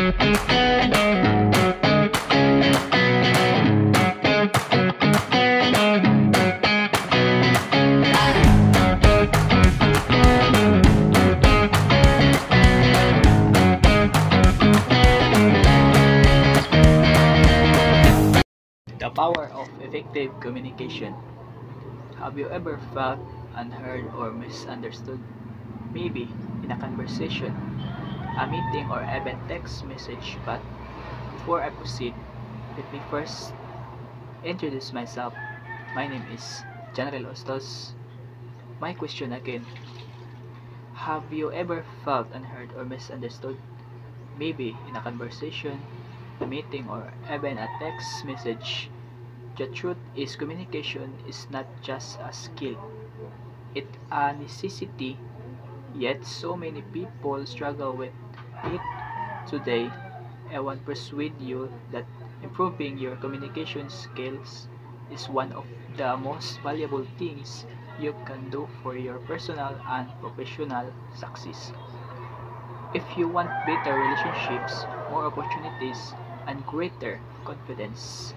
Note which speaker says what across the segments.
Speaker 1: The power of effective communication. Have you ever felt unheard or misunderstood? Maybe in a conversation, a meeting, or even text message. But before I proceed, let me first introduce myself. My name is General Ostos. My question again: have you ever felt unheard or misunderstood? Maybe in a conversation, a meeting, or even a text message. The truth is, communication is not just a skill, it's a necessity, yet so many people struggle with it today. I want to persuade you that improving your communication skills is one of the most valuable things you can do for your personal and professional success. If you want better relationships, more opportunities, and greater confidence,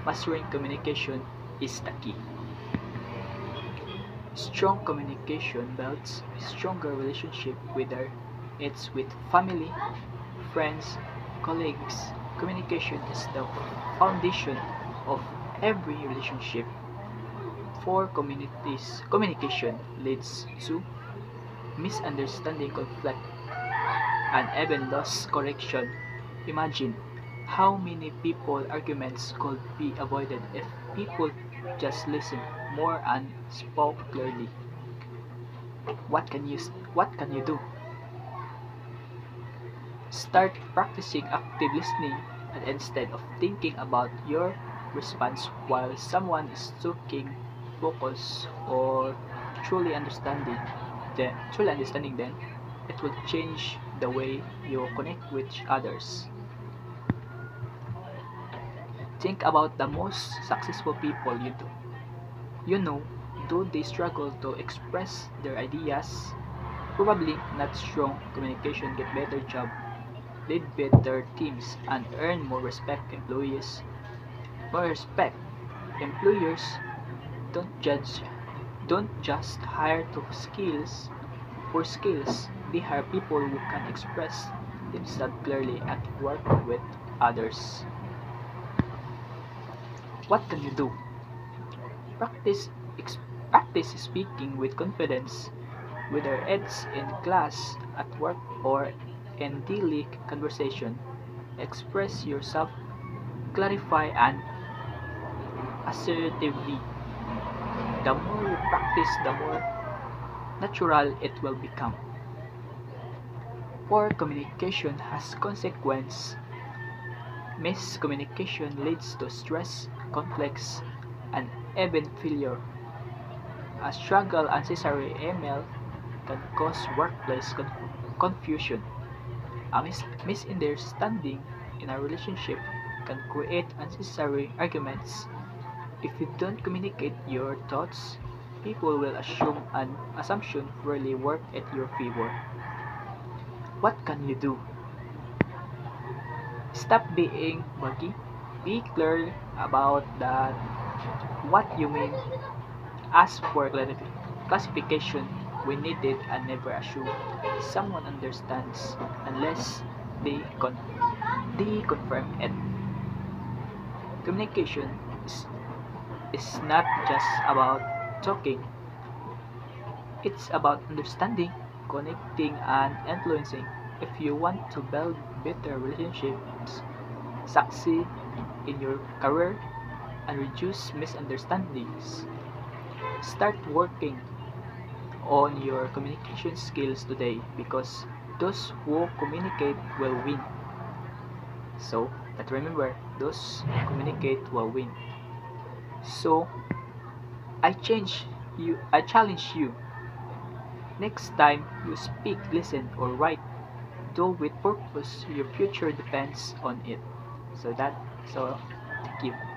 Speaker 1: mastering communication is the key. Strong communication builds stronger relationship, whether it's with family, friends, colleagues. Communication is the foundation of every relationship. For communities, communication leads to misunderstanding, conflict, and even loss correction. Imagine how many people arguments could be avoided if people just listened more and spoke clearly. What can you do? Start practicing active listening, and instead of thinking about your response while someone is talking, focus or truly understanding them. It will change the way you connect with others. Think about the most successful people you know. Do they struggle to express their ideas? Probably not. Strong communication, get better job, lead better teams, and earn more respect. More respect. Employers don't judge don't just hire to skills for skills. They hire people who can express themselves clearly and work with others. What can you do? Practice practice speaking with confidence, whether it's in class, at work, or in daily conversation. Express yourself, clarify, and assertively. The more you practice, the more natural it will become. Poor communication has consequences. Miscommunication leads to stress, conflicts, and even failure. A struggle unnecessary email can cause workplace confusion. A misunderstanding in a relationship can create unnecessary arguments. If you don't communicate your thoughts, people will assume an assumption rarely work at your favor. What can you do? Stop being vague. Be clear about that what you mean. Ask for classification when needed, and never assume someone understands unless they, they confirm it. Communication is not just about talking, it's about understanding, connecting, and influencing. If you want to build better relationships, succeed in your career, and reduce misunderstandings, start working on your communication skills today, because those who communicate will win. So, but remember, those who communicate will win. So, I challenge you. Next time you speak, listen, or write, do with purpose. Your future depends on it. So that so thank you.